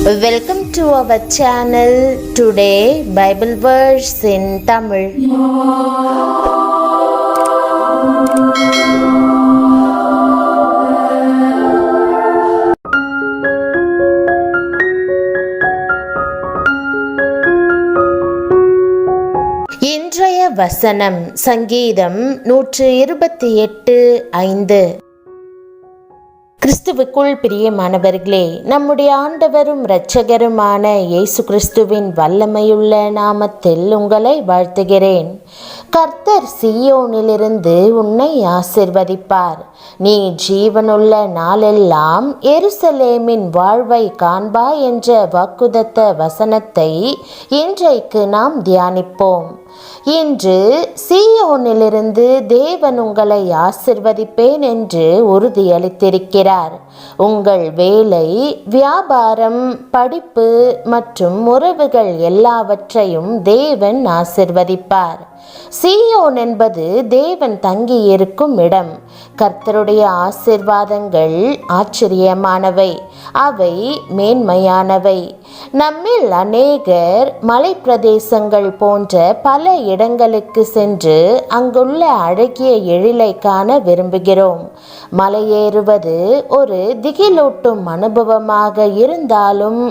Welcome to our channel. Today Bible verse in Tamil. இன்றைய வசனம் சங்கீதம் 128:5. கிறிஸ்துவுக்குள் பிரியமானவர்களே, நம்முடைய ஆண்டவரும் இரட்சகருமான இயேசு கிறிஸ்துவின் வல்லமையுள்ள நாமத்தில் உங்களை வாழ்த்துகிறேன். கர்த்தர் சீயோனிலிருந்து உன்னை ஆசிர்வதிப்பார். நீ ஜீவனுள்ள நாளெல்லாம் எருசலேமின் வாழ்வை காண்பாய் என்ற வாக்குதத்த வசனத்தை இன்றைக்கு நாம் தியானிப்போம். இன்று சீயோனிலிருந்து தேவன் உங்களை ஆசிர்வதிப்பேன் என்று உறுதியளித்திருக்கிறார். உங்கள் வேலை, வியாபாரம், படிப்பு மற்றும் உறவுகள் எல்லாவற்றையும் தேவன் ஆசிர்வதிப்பார். சீயோன் என்பது தேவன் தங்கியிருக்கும் இடம். கர்த்தருடைய ஆசிர்வாதங்கள் ஆச்சரியமானவை, அவை மேன்மையானவை. நம்மில் அநேகர் மலை பிரதேசங்கள் போன்ற பல இடங்களுக்கு சென்று அங்குள்ள அழகிய எழிலை காண விரும்புகிறோம். மலையேறுவது ஒரு திகிலூட்டும் அனுபவமாக இருந்தாலும்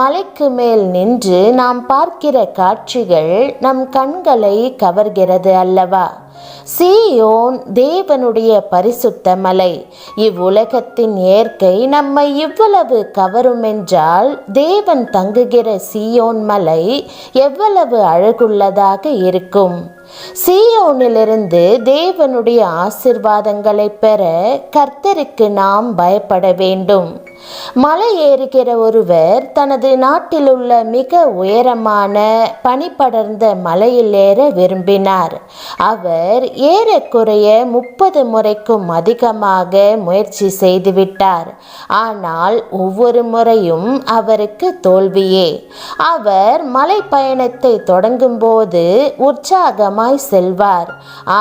மலைக்கு மேல் நின்று நாம் பார்க்கிற காட்சிகள் நம் கண்களை கவர்கிறது அல்லவா? சீயோன் தேவனுடைய பரிசுத்த மலை. இவ்வுலகத்தின் இயற்கை நம்மை இவ்வளவு கவரும் என்றால் தேவன் தங்குகிற சீயோன் மலை எவ்வளவு அழகுள்ளதாக இருக்கும். சீயோனிலிருந்து தேவனுடைய ஆசிர்வாதங்களை பெற கர்த்தருக்கு நாம் பயப்பட வேண்டும். மலை ஏறுகிற ஒருவர் தனது நாட்டில் உள்ள மிக உயரமான பனிபடர்ந்த மலையில் ஏற விரும்பினார். அவர் ஏறக்குறைய 30 முறைக்கும் அதிகமாக முயற்சி செய்துவிட்டார். ஆனால் ஒவ்வொரு முறையும் அவருக்கு தோல்வியே. அவர் மலை பயணத்தை தொடங்கும் போது உற்சாகமாய் செல்வார்.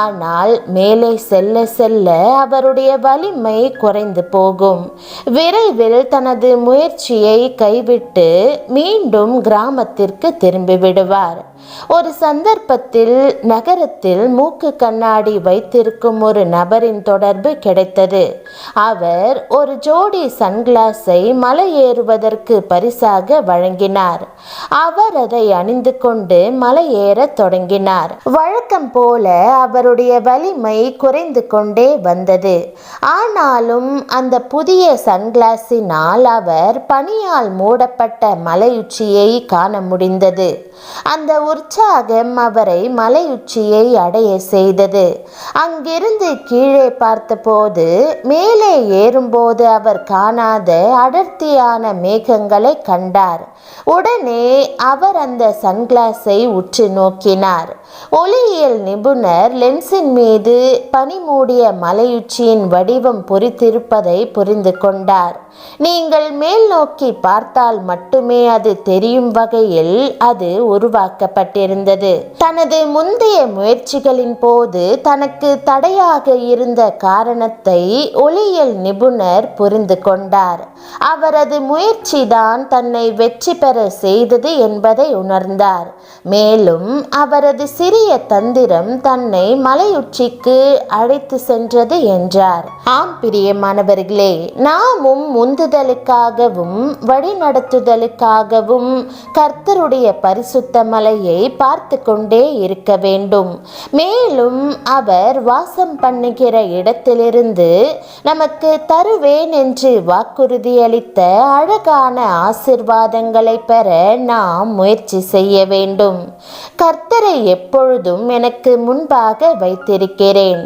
ஆனால் மேலே செல்ல செல்ல அவருடைய வலிமை குறைந்து போகும். விரைவில் தனது முயற்சியை கைவிட்டு மீண்டும் கிராமத்திற்கு திரும்பிவிடுவார். ஒரு சந்தர்ப்பத்தில் நகரத்தில் மூக்கு கண்ணாடி வைத்திருக்கும் ஒரு நபரின் தொடர்பு கிடைத்தது. அவர் ஒரு ஜோடி சன்கிளாஸை மலை ஏறுவதற்கு பரிசாக வழங்கினார். அவர் அதை அணிந்து கொண்டு மலை ஏற தொடங்கினார். வழக்கம் போல அவருடைய வலிமை குறைந்து கொண்டே வந்தது. ஆனாலும் அந்த புதிய சன்கிளாஸினால் அவர் பனியால் மூடப்பட்ட மலையுச்சியை காண முடிந்தது. அந்த உற்சாகம் அவரை மலையுச்சியை அடைய செய்தது. அங்கிருந்து கீழே பார்த்தபோது மேலே ஏறும்போது அவர் காணாத அடர்த்தியான மேகங்களை கண்டார். உடனே அவர் அந்த சன்கிளாஸை உற்று நோக்கினார். ஒளியியல் நிபுணர் லென்ஸின் மீது பனி மூடிய மலையுச்சியின் வடிவம் பொறித்திருப்பதை புரிந்து கொண்டார். நீங்கள் மேல் நோக்கி பார்த்தால் மட்டுமே அது தெரியும் வகையில் அது உருவாக்கப்பட்டிருந்தது. தனது முந்தைய முயற்சிகளின் போது தனக்கு தடையாக இருந்த காரணத்தை ஒளியியல் நிபுணர் புரிந்து கொண்டார். அவரது முயற்சிதான் தன்னை வெற்றி பெற செய்தது என்பதை உணர்ந்தார். மேலும் அவரது சிறிய தந்திரம் தன்னை மலையுச்சிக்கு அழைத்து சென்றது என்றார். ஆம் பிரியமானவர்களே, நாமும் உந்துதலுக்காகவும் வழிநடத்துதலுக்காகவும் கர்த்தருடைய பரிசுத்த மலையை பார்த்து கொண்டே இருக்க வேண்டும். மேலும் அவர் வாசம் பண்ணுகிற இடத்திலிருந்து நமக்கு தருவேன் என்று வாக்குறுதியளித்த அழகான ஆசிர்வாதங்களை பெற நாம் முயற்சி செய்ய வேண்டும். கர்த்தரை எப்பொழுதும் எனக்கு முன்பாக வைத்திருக்கிறேன்.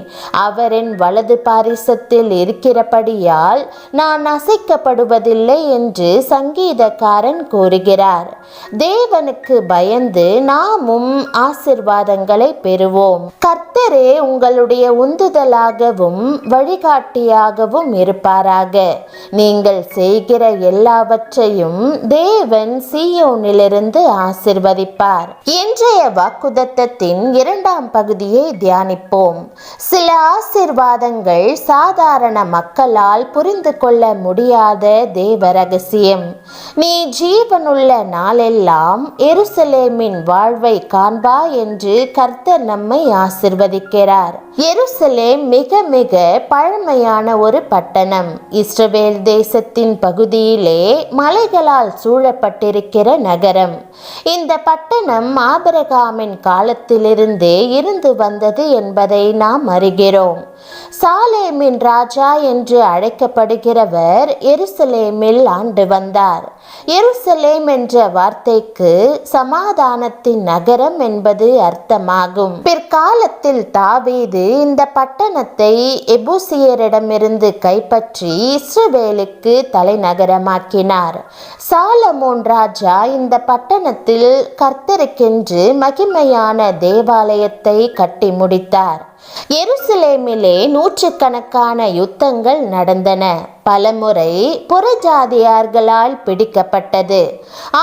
அவரின் வலது பாரிசத்தில் இருக்கிறபடியால் நான் அசைக்கப்படுவதில்லை என்று சங்கீதக்காரன் கூறுகிறார். தேவனுக்கு பயந்து நாமும் ஆசிர்வாதங்களை பெறுவோம். கர்த்தரே உங்களுடைய உந்துதலாகவும் வழிகாட்டியாகவும் இருப்பாராக. நீங்கள் செய்கிற எல்லாவற்றையும் தேவன் சீயோனிலிருந்து ஆசிர்வதிப்பார். இன்றைய வாக்குதத்தத்தின் 2ஆம் பகுதியை தியானிப்போம். சில ஆசிர்வாதங்கள் சாதாரண மக்களால் புரிந்து கொள்ள முடியாத முடியாத தேவ ரகசியம். நீ ஜீவனுள்ள நாளெல்லாம் எருசலேமின் வாழ்வை காண்பா என்று கர்த்தர் நம்மை ஆசிர்வதிக்கிறார். எருசலேம் மிக மிக பழமையான ஒரு பட்டணம். இஸ்ரவேல் தேசத்தின் பகுதியிலே மலைகளால் சூழப்பட்டிருக்கிற நகரம். இந்த பட்டணம் ஆபிரகாமின் காலத்திலிருந்தே இருந்து வந்தது என்பதை நாம் அறிகிறோம். சாலேமின் ராஜா என்று அழைக்கப்படுகிறவர் எருசலேமில் ஆண்டு வந்தார். எருசலேம் என்ற வார்த்தைக்கு சமாதானத்தின் நகரம் என்பது அர்த்தமாகும். பிற்காலத்தில் தாவீது இந்த பட்டணத்தை எபூசியரிடமிருந்து கைப்பற்றி இஸ்ரவேலுக்கு தலைநகரமாக்கினார். சாலமோன் ராஜா இந்த பட்டணத்தில் கர்த்தருக்கென்று மகிமையான தேவாலயத்தை கட்டி முடித்தார். எருசலேமிலே நூற்றுக்கணக்கான யுத்தங்கள் நடந்தன. பலமுறை புறஜாதியார்களால் பிடிக்கப்பட்டது.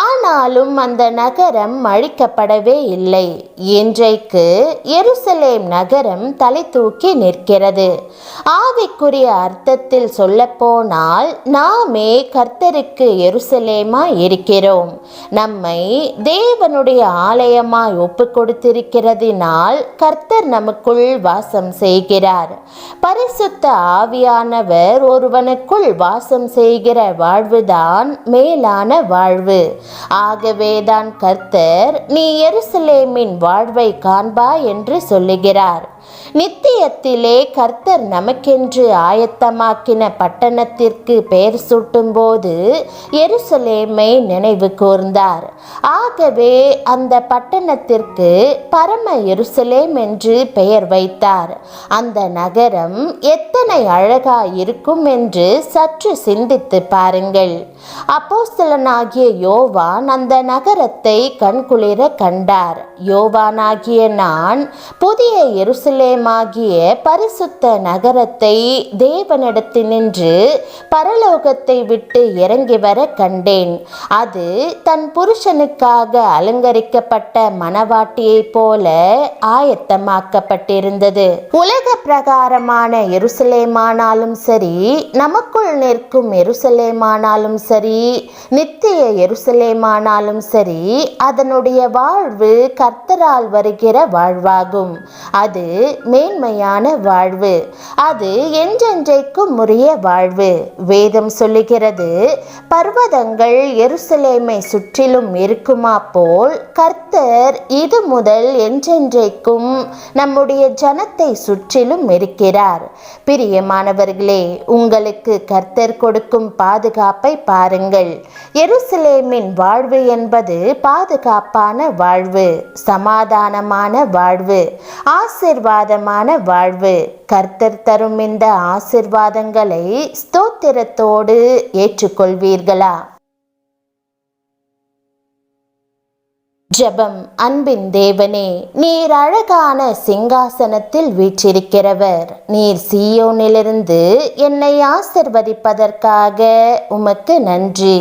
ஆனாலும் அந்த நகரம் அழிக்கப்படவே இல்லை. இன்றைக்கு எருசலேம் நகரம் தலை தூக்கி நிற்கிறது. ஆவிக்குரிய அர்த்தத்தில் சொல்லப்போனால் நாமே கர்த்தருக்கு எருசலேமாய் இருக்கிறோம். நம்மை தேவனுடைய ஆலயமாய் ஒப்பு கொடுத்திருக்கிறதினால் கர்த்தர் நமக்குள் வாசம் செய்கிறார். பரிசுத்த ஆவியானவர் ஒருவனுக்குள் வாசம் செய்கிற வாழ்வுதான் மேலான வாழ்வு. ஆகவேதான் கர்த்தர் நீ எருசலேமின் வாழ்வை காண்பா என்று சொல்லுகிறார். நித்தியத்திலே கர்த்தர் நமக்கென்று ஆயத்தமாக்கின பட்டணத்திற்கு பெயர் சூட்டும் போது எருசலேமை நினைவு கூர்ந்தார். ஆகவே அந்த பட்டணத்திற்கு பரம எருசலேம் என்று பெயர் வைத்தார். அந்த நகரம் எத்தனை அழகாய் இருக்கும் என்று சற்று சிந்தித்து பாருங்கள். அப்போஸ்தலனாகிய யோவான் அந்த நகரத்தை கண்குளிர கண்டார். யோவானாகிய நான் புதிய எருசலேமாகிய பரிசுத்த நகரத்தை தேவனிடத்தினின்று பரலோகத்தை விட்டு இறங்கி வர கண்டேன். அது தன் புருஷனுக்காக அலங்கரிக்கப்பட்ட மணவாட்டியைப் போல ஆயத்தமாக்கப்பட்டிருந்தது. உலக பிரகாரமான எருசலேமானாலும் சரி, நமக்குள் நிற்கும் எருசலேமானாலும் சரி, நித்திய எருசலேமானாலும் சரி, அதனுடைய வாழ்வு கர்த்தரால் வருகிற வாழ்வாகும். அது மேன்மையான வாழ்வு. அது என்றென்றைக்கும் உரிய வாழ்வு. வேதம் சொல்லுகிறது, பர்வதங்கள் எருசலேமை சுற்றிலும் இருக்குமா போல் கர்த்தர் இது முதல் என்றென்றைக்கும் நம்முடைய ஜனத்தை சுற்றிலும் இருக்கிறார். பிரியமானவர்களே, உங்களுக்கு கர்த்தர் கொடுக்கும் பாதுகாப்பை பாருங்கள். எருசலேமின் வாழ்வு என்பது பாதுகாப்பான வாழ்வு, சமாதானமான வாழ்வு, ஆசீர்வாதமான வாழ்வு. கர்த்தர் தரும் இந்த ஆசீர்வாதங்களை ஸ்தோத்திரத்தோடு ஏற்றுக்கொள்வீர்களா? ஜெபம். அன்பின் தேவனே, நீர் அழகான சிங்காசனத்தில் வீற்றிருக்கிறவர். நீர் சீயோனிலிருந்து என்னை ஆசிர்வதிப்பதற்காக உமக்கு நன்றி.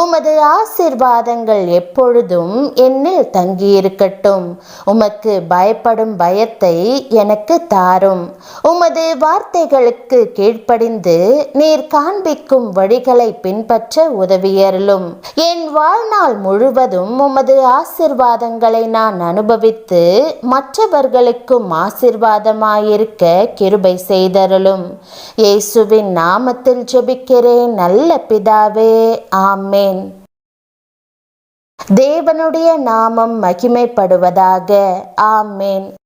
உமது ஆசீர்வாதங்கள் எப்பொழுதும் என்னில் தங்கியிருக்கட்டும். உமக்கு பயப்படும் பயத்தை எனக்கு தாரும். உமது வார்த்தைகளுக்கு கீழ்ப்படிந்து நீர் காண்பிக்கும் வழிகளை பின்பற்ற உதவியருளும். என் வாழ்நாள் முழுவதும் உமது ஆசீர்வாதங்களை நான் அனுபவித்து மற்றவர்களுக்கும் ஆசீர்வாதமாயிருக்க கிருபை செய்தருளும். இயேசுவின் நாமத்தில் ஜெபிக்கிறேன் நல்ல பிதாவே, ஆமேன். தேவனுடைய நாமம் மகிமைப்படுவதாக. ஆமேன்.